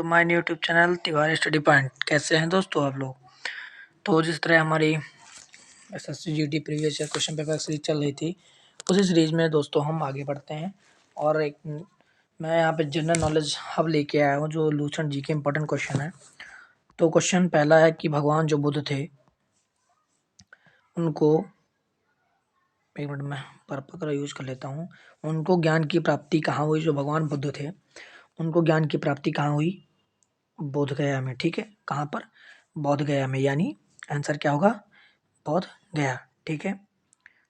To my YouTube channel Tiwari study point. कैसे हैं दोस्तों आप लोग। तो जिस तरह हमारी SSC GD previous year question paper series चल रही थी, उसी सीरीज में दोस्तों हम आगे बढ़ते हैं। और एक मैं यहाँ पे जनरल नॉलेज हब लेके आया हूँ जो लूसेंट जी के इंपॉर्टेंट क्वेश्चन है। तो क्वेश्चन पहला है कि भगवान जो बुद्ध थे उनको, एक मिनट में पर्पल का यूज कर लेता हूँ, उनको ज्ञान की प्राप्ति कहाँ हुई। जो भगवान बुद्ध थे उनको ज्ञान की प्राप्ति कहाँ हुई? बोध गया में। ठीक है, कहाँ पर? बोध गया में, यानी आंसर क्या होगा? बोध गया। ठीक है।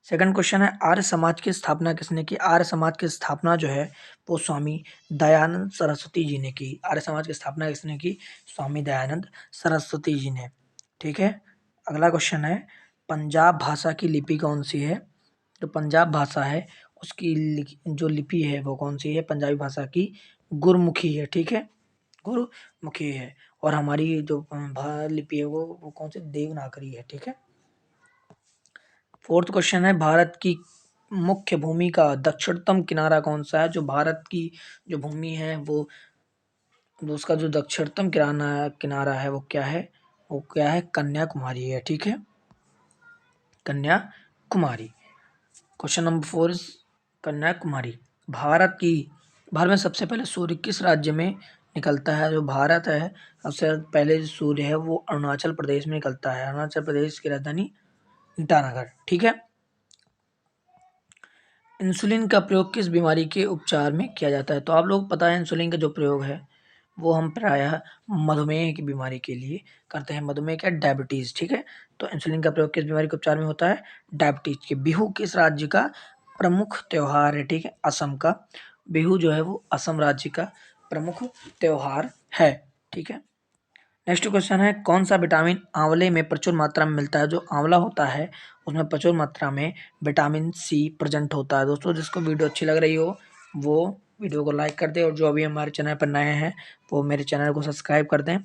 सेकंड क्वेश्चन है आर्य समाज की स्थापना किसने की? आर्य समाज की स्थापना जो है वो स्वामी दयानंद सरस्वती जी ने की। आर्य समाज की स्थापना किसने की? स्वामी दयानंद सरस्वती जी ने। ठीक है। अगला क्वेश्चन है पंजाब भाषा की लिपि कौन सी है? जो पंजाब भाषा है उसकी जो लिपि है वो कौन सी है? पंजाबी भाषा की गुरमुखी है। ठीक है, गुरुमुखी है। और हमारी जो लिपि है वो कौन सी? देवनागरी है। ठीक है। फोर्थ क्वेश्चन है भारत की मुख्य भूमि का दक्षिणतम किनारा कौन सा है? जो भारत की जो भूमि है वो उसका जो दक्षिणतम किनारा है वो क्या है? वो क्या है? कन्याकुमारी है। ठीक है, Kanyakumari. Question number 4 is Kanyakumari. Bharat में सबसे पहले सूर्य किस राज्य में निकलता है? जो भारत है सबसे पहले जो सूर्य है वो अरुणाचल प्रदेश में निकलता है। अरुणाचल प्रदेश की राजधानी ईटानगर। ठीक है। इंसुलिन का प्रयोग किस बीमारी के उपचार में किया जाता है? तो आप लोग पता है इंसुलिन का जो प्रयोग है वो हम प्रायः मधुमेह की बीमारी के लिए करते हैं। मधुमेह क्या? डायबिटीज। ठीक है। तो इंसुलिन का प्रयोग किस बीमारी के उपचार में होता है? डायबिटीज के। बिहू किस राज्य का प्रमुख त्योहार है? ठीक है, असम का। बिहू जो है वो असम राज्य का प्रमुख त्योहार है। ठीक है। नेक्स्ट क्वेश्चन है कौन सा विटामिन आंवले में प्रचुर मात्रा में मिलता है? जो आंवला होता है उसमें प्रचुर मात्रा में विटामिन सी प्रेजेंट होता है। दोस्तों जिसको वीडियो अच्छी लग रही हो वो वीडियो को लाइक कर दे, और जो अभी हमारे चैनल पर नए हैं वो मेरे चैनल को सब्सक्राइब कर दें।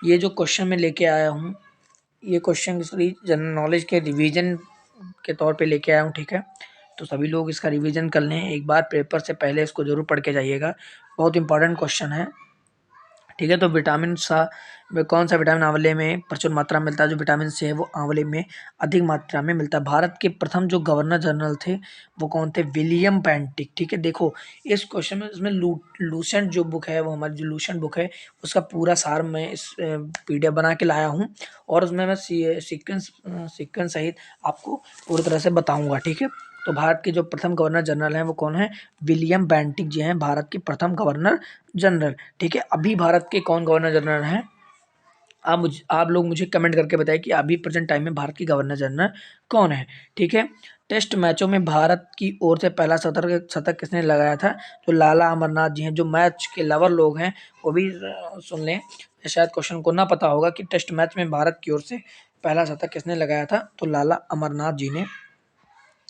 ये जो क्वेश्चन मैं लेके आया हूँ ये क्वेश्चन जनरल नॉलेज के रिवीजन के तौर पे लेके आया हूँ। ठीक है, तो सभी लोग इसका रिवीजन कर लें एक बार, पेपर से पहले इसको जरूर पढ़ के जाइएगा, बहुत इंपॉर्टेंट क्वेश्चन है। ठीक है। तो विटामिन सा में कौन सा विटामिन आंवले में प्रचुर मात्रा में मिलता है? जो विटामिन सी है वो आंवले में अधिक मात्रा में मिलता है। भारत के प्रथम जो गवर्नर जनरल थे वो कौन थे? William Bentinck. ठीक है। देखो इस क्वेश्चन में इसमें लूसेंट जो बुक है वो हमारी जो लूसेंट बुक है उसका पूरा सार मैं इस पीडीएफ बना के लाया हूँ, और उसमें मैं सीक्वेंस सहित आपको पूरी तरह से बताऊंगा। ठीक है। तो भारत के जो प्रथम गवर्नर जनरल हैं वो कौन है? विलियम बेंटिक जी हैं भारत के प्रथम गवर्नर जनरल। ठीक है। अभी भारत के कौन गवर्नर जनरल हैं? आप लोग मुझे कमेंट करके बताइए कि अभी प्रेजेंट टाइम में भारत की गवर्नर जनरल कौन है। ठीक है। टेस्ट मैचों में भारत की ओर से पहला शतक किसने लगाया था? जो लाला अमरनाथ जी हैं। जो मैच के लवर लोग हैं वो भी सुन लें, शायद क्वेश्चन को ना पता होगा कि टेस्ट मैच में भारत की ओर से पहला शतक किसने लगाया था? तो लाला अमरनाथ जी ने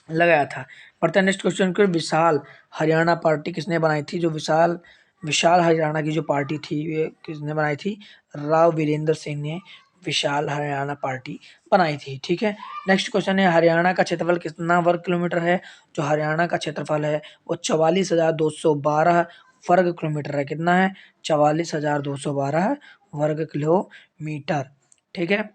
लगाया था। बढ़ते नेक्स्ट क्वेश्चन को। विशाल हरियाणा पार्टी किसने बनाई थी? जो विशाल विशाल हरियाणा की जो पार्टी थी ये किसने बनाई थी? राव वीरेंद्र सिंह ने विशाल हरियाणा पार्टी बनाई थी। ठीक है। नेक्स्ट क्वेश्चन है हरियाणा का क्षेत्रफल कितना वर्ग किलोमीटर है? जो हरियाणा का क्षेत्रफल है वो 44,212 वर्ग किलोमीटर है। कितना है? 44,212 वर्ग किलोमीटर। ठीक है।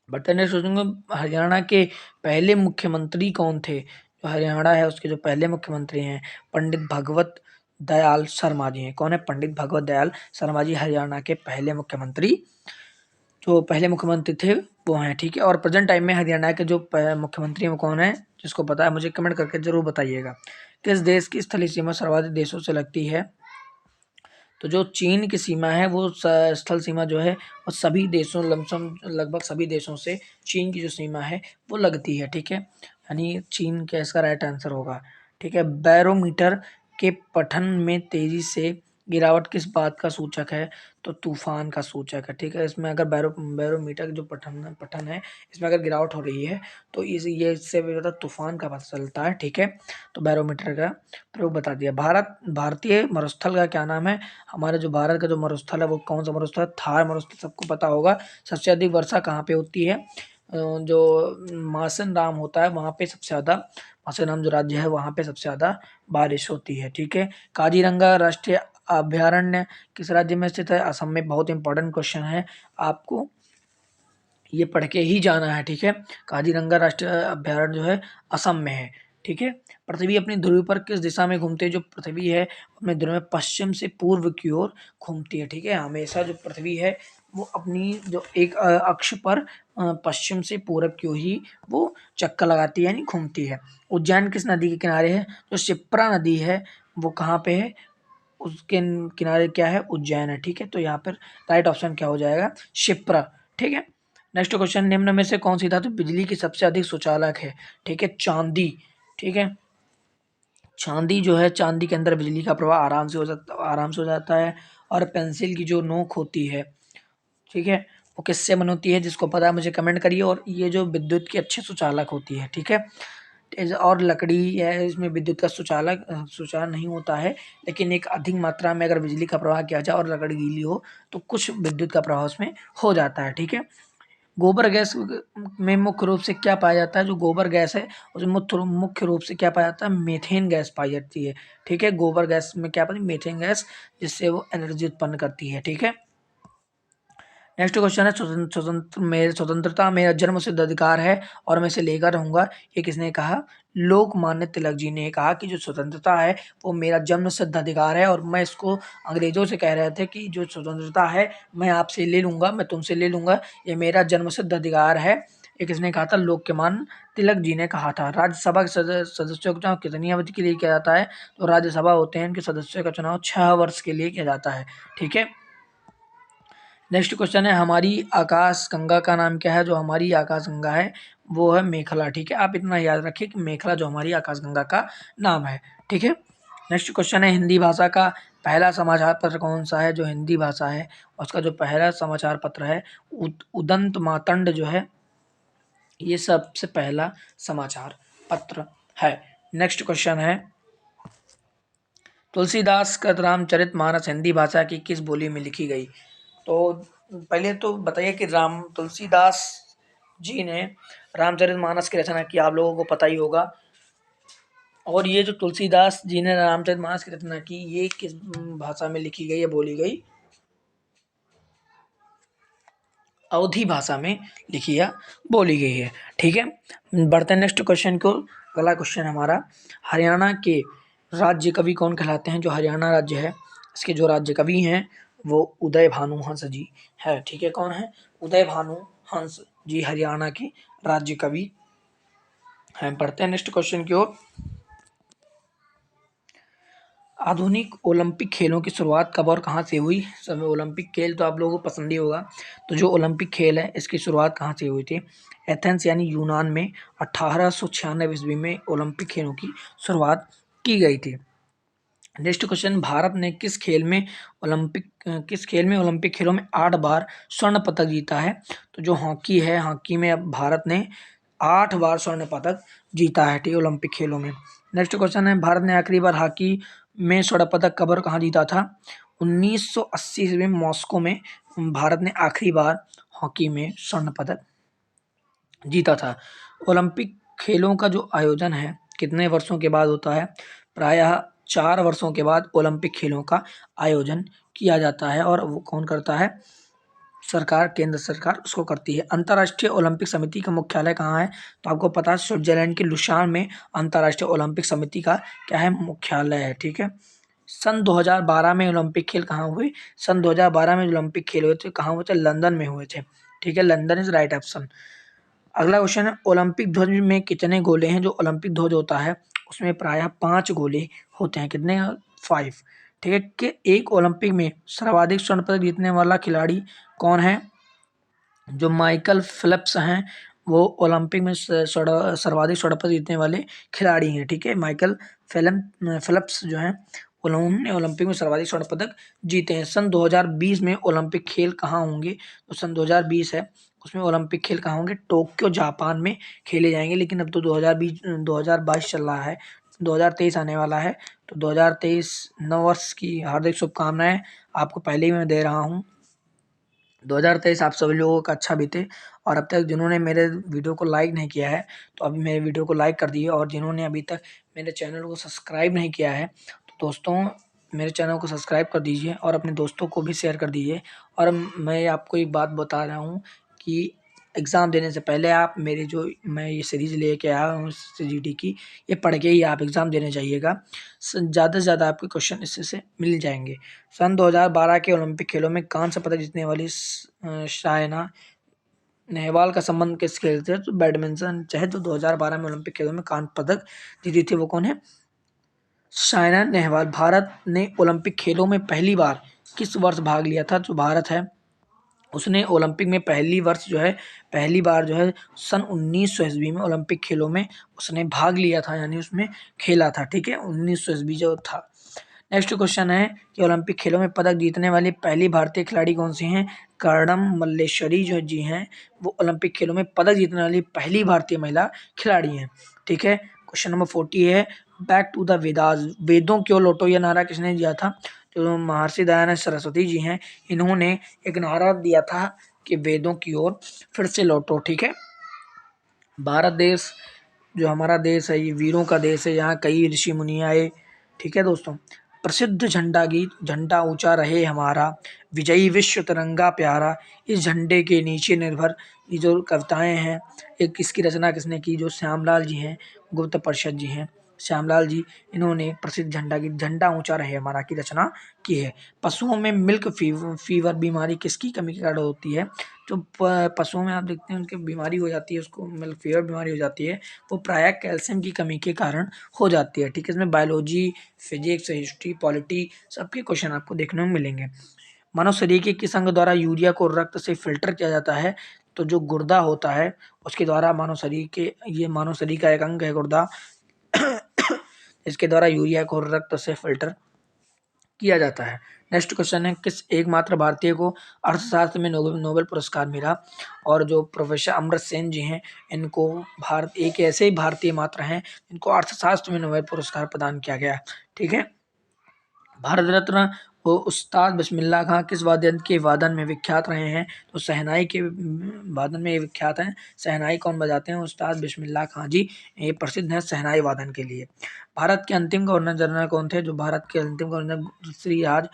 बढ़ते नेक्स्ट क्वेश्चन, हरियाणा के पहले मुख्यमंत्री कौन थे? जो हरियाणा है उसके जो पहले मुख्यमंत्री हैं पंडित भगवत दयाल शर्मा जी हैं। कौन है? पंडित भगवत दयाल शर्मा जी हरियाणा के पहले मुख्यमंत्री थे वो हैं। ठीक है। और प्रेजेंट टाइम में हरियाणा के जो मुख्यमंत्री हैं वो कौन है? जिसको पता है मुझे कमेंट करके जरूर बताइएगा। किस देश की स्थलीय सीमा सर्वाधिक देशों से लगती है? तो जो चीन की सीमा है वो स्थल सीमा जो है वो सभी देशों लगभग सभी देशों से चीन की जो सीमा है वो लगती है। ठीक है, यानी चीन का इसका राइट आंसर होगा। ठीक है। बैरोमीटर के पठन में तेजी से गिरावट किस बात का सूचक है? तो तूफान का सूचक है। ठीक है। इसमें अगर बैरोमीटर का जो पठन है इसमें अगर गिरावट हो रही है तो ये इससे भी ज़्यादा तूफान का पता चलता है। ठीक है। तो बैरोमीटर का प्रयोग बता दिया। भारतीय मरुस्थल का क्या नाम है? हमारे जो भारत का जो मरुस्थल है वो कौन सा मरुस्थल है? थार मरुस्थल, सबको पता होगा। सबसे अधिक वर्षा कहाँ पे होती है? जो मासन राम होता है वहाँ पे सबसे ज़्यादा, मासन राम जो राज्य है वहाँ पे सबसे ज़्यादा बारिश होती है। ठीक है। काजीरंगा राष्ट्रीय अभयारण्य किस राज्य में स्थित है? असम में। बहुत इंपॉर्टेंट क्वेश्चन है, आपको ये पढ़ के ही जाना है, ठीक है। काजीरंगा राष्ट्रीय अभयारण्य जो है असम में है, ठीक है। पृथ्वी अपनी ध्रुव पर किस दिशा में घूमती है? जो पृथ्वी है अपने ध्रुव में पश्चिम से पूर्व की ओर घूमती है, ठीक है। हमेशा जो पृथ्वी है वो अपनी जो एक अक्ष पर पश्चिम से पूर्व की ओर ही वो चक्कर लगाती है, यानी घूमती है। उज्जैन किस नदी के किनारे है? जो शिप्रा नदी है वो कहाँ पे है? उसके किनारे क्या है? उज्जैन है, ठीक है। तो यहाँ पर राइट ऑप्शन क्या हो जाएगा? शिप्रा, ठीक है। नेक्स्ट क्वेश्चन, निम्न में से कौन सी धातु बिजली की सबसे अधिक सुचालक है? ठीक है, चांदी, ठीक है। चांदी जो है, चांदी के अंदर बिजली का प्रवाह आराम से हो जाता है। और पेंसिल की जो नोक होती है, ठीक है, वो किससे बनी होती है? जिसको पता है मुझे कमेंट करिए। और ये जो विद्युत की अच्छी सुचालक होती है, ठीक है। और लकड़ी है, इसमें विद्युत का सुचालक नहीं होता है, लेकिन एक अधिक मात्रा में अगर बिजली का प्रवाह किया जाए और लकड़ी गीली हो तो कुछ विद्युत का प्रवाह उसमें हो जाता है, ठीक है। गोबर गैस में मुख्य रूप से क्या पाया जाता है? जो गोबर गैस है उसमें मुख्य रूप से क्या पाया जाता है? मीथेन गैस पाई जाती है, ठीक है। गोबर गैस में क्या पाई? मीथेन गैस, जिससे वो एनर्जी उत्पन्न करती है, ठीक है। नेक्स्ट क्वेश्चन है, स्वतंत्रता मेरा जन्म सिद्ध अधिकार है और मैं इसे लेकर रहूंगा, ये किसने कहा? लोकमान्य तिलक जी ने कहा कि जो स्वतंत्रता है वो मेरा जन्म सिद्ध अधिकार है, और मैं इसको अंग्रेजों से कह रहे थे कि जो स्वतंत्रता है मैं आपसे ले लूंगा, मैं तुमसे ले लूंगा, ये मेरा जन्म सिद्ध अधिकार है। ये किसने कहा था? लोकमान्य तिलक जी ने कहा था। राज्यसभा के सदस्यों का चुनाव कितनी अवधि के लिए किया जाता है? तो राज्यसभा होते हैं इनके सदस्यों का चुनाव 6 वर्ष के लिए किया जाता है, ठीक है। नेक्स्ट क्वेश्चन है, हमारी आकाश गंगा का नाम क्या है? जो हमारी आकाश गंगा है वो है मेखला, ठीक है। आप इतना याद रखिए कि मेखला जो हमारी आकाश गंगा का नाम है, ठीक है। नेक्स्ट क्वेश्चन है, हिंदी भाषा का पहला समाचार पत्र कौन सा है? जो हिंदी भाषा है उसका जो पहला समाचार पत्र है उदंत मातंड जो है, ये सबसे पहला समाचार पत्र है। नेक्स्ट क्वेश्चन है, तुलसीदास का रामचरित मानस हिंदी भाषा की किस बोली में लिखी गई? तो पहले तो बताइए कि राम तुलसीदास जी ने रामचरितमानस की रचना की, आप लोगों को पता ही होगा। और ये जो तुलसीदास जी ने रामचरितमानस की रचना की, ये किस भाषा में लिखी गई या बोली गई? अवधी भाषा में लिखी या बोली गई है, ठीक है। बढ़ते हैं नेक्स्ट क्वेश्चन को। अगला क्वेश्चन हमारा, हरियाणा के राज्य कवि कौन कहलाते हैं? जो हरियाणा राज्य है इसके जो राज्य कवि हैं वो उदय भानु हंस जी है, ठीक है। कौन है? उदय भानु हंस जी हरियाणा के राज्य कवि हैं। पढ़ते हैं नेक्स्ट क्वेश्चन की ओर। आधुनिक ओलंपिक खेलों की शुरुआत कब और कहाँ से हुई? सब ओलंपिक खेल तो आप लोगों को पसंद ही होगा। तो जो ओलंपिक खेल है इसकी शुरुआत कहाँ से हुई थी? एथेंस यानी यूनान में 1896 ईस्वी में ओलंपिक खेलों की शुरुआत की गई थी। नेक्स्ट क्वेश्चन, भारत ने किस खेल में ओलंपिक खेलों में 8 बार स्वर्ण पदक जीता है? तो जो हॉकी है, हॉकी में अब भारत ने 8 बार स्वर्ण पदक जीता है, ठीक है, ओलंपिक खेलों में। नेक्स्ट क्वेश्चन है, भारत ने आखिरी बार हॉकी में स्वर्ण पदक कब और कहाँ जीता था? 1980 ईस्वी में मॉस्को में भारत ने आखिरी बार हॉकी में स्वर्ण पदक जीता था। ओलंपिक खेलों का जो आयोजन है कितने वर्षों के बाद होता है? प्रायः 4 वर्षों के बाद ओलंपिक खेलों का आयोजन किया जाता है। और वो कौन करता है? सरकार, केंद्र सरकार उसको करती है। अंतर्राष्ट्रीय ओलंपिक समिति का मुख्यालय कहाँ है? तो आपको पता है स्विट्जरलैंड के लुसान में अंतर्राष्ट्रीय ओलंपिक समिति का क्या है? मुख्यालय है, ठीक है। सन 2012 में ओलंपिक खेल कहाँ हुए? सन 2012 में ओलंपिक खेल हुए थे, कहाँ हुए थे? लंदन में हुए थे, ठीक है। London is right option. अगला क्वेश्चन है, ओलंपिक ध्वज में कितने गोले हैं? जो ओलंपिक ध्वज होता है उसमें प्रायः 5 गोले होते हैं। कितने? 5, ठीक है। कि एक ओलंपिक में सर्वाधिक स्वर्ण पदक जीतने वाला खिलाड़ी कौन है? जो माइकल फिलिप्स हैं वो ओलंपिक में सर्वाधिक स्वर्ण पदक जीतने वाले खिलाड़ी हैं, ठीक है। माइकल फिलिप्स जो हैं उन्होंने ओलंपिक में सर्वाधिक स्वर्ण पदक जीते हैं। सन 2020 में ओलंपिक खेल कहाँ होंगे? तो सन 2020 है उसमें ओलंपिक खेल कहाँ होंगे? टोक्यो जापान में खेले जाएंगे। लेकिन अब तो 2022 चल रहा है, 2023 आने वाला है। तो 2023 नववर्ष की हार्दिक शुभकामनाएं आपको पहले ही मैं दे रहा हूँ। 2023 आप सभी लोगों का अच्छा बीते। और अब तक जिन्होंने मेरे वीडियो को लाइक नहीं किया है तो अभी मेरे वीडियो को लाइक कर दिए। और जिन्होंने अभी तक मेरे चैनल को सब्सक्राइब नहीं किया है तो दोस्तों मेरे चैनल को सब्सक्राइब कर दीजिए और अपने दोस्तों को भी शेयर कर दीजिए। और मैं आपको एक बात बता रहा हूँ कि एग्ज़ाम देने से पहले आप मेरे जो मैं ये सीरीज़ लेके आया हूँ सीजीडी की, ये पढ़ के ही आप एग्ज़ाम देने जाइएगा। ज़्यादा से ज़्यादा आपके क्वेश्चन इससे से मिल जाएंगे। सन 2012 के ओलंपिक खेलों में कांस्य पदक जीतने वाली सायना नेहवाल का संबंध किस खेल से? तो बैडमिंटन चाहे जो 2012 में ओलंपिक खेलों में कांस्य पदक जीती थी वो कौन है? सायना नेहवाल। भारत ने ओलंपिक खेलों में पहली बार किस वर्ष भाग लिया था? जो भारत है उसने ओलंपिक में पहली बार जो है सन 1900 ईस्वी में ओलंपिक खेलों में उसने भाग लिया था, यानी उसमें खेला था। ठीक है, 1900 ईस्वी जो था। नेक्स्ट क्वेश्चन है कि ओलंपिक खेलों में पदक जीतने वाली पहली भारतीय खिलाड़ी कौन सी हैं? कर्णम मल्लेश्वरी जो जी हैं वो ओलंपिक खेलों में पदक जीतने वाली पहली भारतीय महिला खिलाड़ी हैं। ठीक है, क्वेश्चन नंबर 40 है बैक टू द वेदास। वेदों क्यों लौटो यह नारा किसने दिया था? जो महर्षि दयानंद सरस्वती जी हैं, इन्होंने एक नारा दिया था कि वेदों की ओर फिर से लौटो। ठीक है, भारत देश जो हमारा देश है ये वीरों का देश है, यहाँ कई ऋषि मुनि आए। ठीक है दोस्तों, प्रसिद्ध झंडा गीत झंडा ऊंचा रहे हमारा, विजयी विश्व तिरंगा प्यारा, इस झंडे के नीचे निर्भर, ये जो कविताएं हैं एक इसकी रचना किसने की? जो श्यामलाल जी हैं, गुप्त परिषद जी हैं श्यामलाल जी, इन्होंने प्रसिद्ध झंडा गीत झंडा ऊंचा रहे हमारा की रचना की है। पशुओं में मिल्क फीवर बीमारी किसकी कमी के कारण होती है? जो पशुओं में आप देखते हैं उनकी बीमारी हो जाती है, उसको मिल्क फीवर बीमारी हो जाती है, वो प्रायः कैल्शियम की कमी के कारण हो जाती है। ठीक है, इसमें बायोलॉजी, फिजिक्स, हिस्ट्री, पॉलिटी सबके क्वेश्चन आपको देखने में मिलेंगे। मानव शरीर के किस अंग द्वारा यूरिया को रक्त से फिल्टर किया जाता है? तो जो गुर्दा होता है उसके द्वारा मानव शरीर का एक अंग है गुर्दा, इसके द्वारा यूरिया को रक्त से फिल्टर किया जाता है। नेक्स्ट क्वेश्चन है किस एकमात्र भारतीय को अर्थशास्त्र में नोबेल पुरस्कार मिला? और जो प्रोफेसर अमर्त्य सेन जी हैं, इनको भारत एक ऐसे ही भारतीय मात्र हैं इनको अर्थशास्त्र में नोबेल पुरस्कार प्रदान किया गया। ठीक है, भारत रत्न वो उस्ताद बिस्मिल्लाह खां किस वाद्य यंत्र के वादन में विख्यात रहे हैं? तो शहनाई के वादन में ये विख्यात हैं। शहनाई कौन बजाते हैं? उस्ताद बिस्मिल्लाह खां जी, ये प्रसिद्ध हैं शहनाई वादन के लिए। भारत के अंतिम गवर्नर जनरल कौन थे? जो भारत के अंतिम गवर्नर श्री राज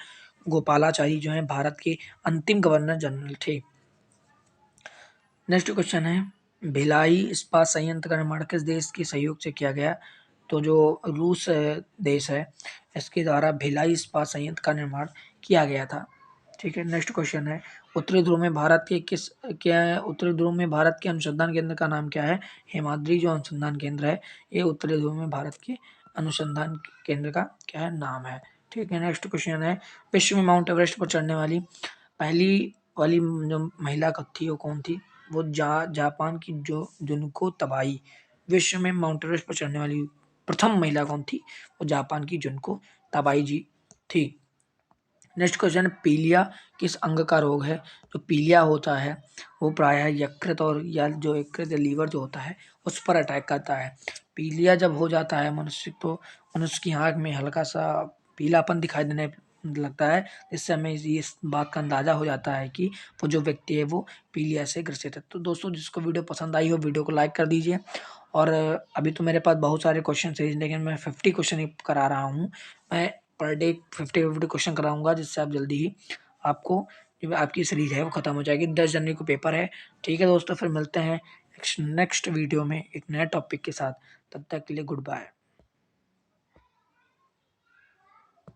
गोपालाचारी जो हैं भारत के अंतिम गवर्नर जनरल थे। नेक्स्ट क्वेश्चन है भिलाई इस्पात संयंत्र का निर्माण किस देश के सहयोग से किया गया? तो जो रूस देश है इसके द्वारा भिलाई इस्पात संयंत्र का निर्माण किया गया था। ठीक है, नेक्स्ट क्वेश्चन है उत्तरी ध्रुव में भारत के अनुसंधान केंद्र का नाम क्या है? हेमाद्री जो अनुसंधान केंद्र है ये उत्तरी ध्रुव में भारत के अनुसंधान केंद्र का क्या है नाम है। ठीक है, नेक्स्ट क्वेश्चन है विश्व में माउंट एवरेस्ट पर चढ़ने वाली पहली वाली जो महिला थी वो कौन थी? वो जापान की जो जुनको तबाई। विश्व में माउंट एवरेस्ट पर चढ़ने वाली प्रथम महिला कौन थी? वो जापान की जुनको तबाई जी थी। नेक्स्ट क्वेश्चन पीलिया किस अंग का रोग है? जो पीलिया होता है वो प्रायः यकृत और या जो यकृत या लीवर जो होता है उस पर अटैक करता है। पीलिया जब हो जाता है मनुष्य तो मनुष्य की आँख में हल्का सा पीलापन दिखाई देने लगता है, इससे हमें इस बात का अंदाज़ा हो जाता है कि वो जो व्यक्ति है वो पीलिया से ग्रसित है। तो दोस्तों जिसको वीडियो पसंद आई हो वीडियो को लाइक कर दीजिए। और अभी तो मेरे पास बहुत सारे क्वेश्चन है लेकिन मैं 50 क्वेश्चन ही करा रहा हूँ। मैं पर डे 50 क्वेश्चन कराऊंगा जिससे आप जल्दी ही आपको जो आपकी सीरीज है वो खत्म हो जाएगी। 10 जनवरी को पेपर है। ठीक है दोस्तों, फिर मिलते हैं नेक्स्ट वीडियो में एक नए टॉपिक के साथ। तब तक के लिए गुड बाय।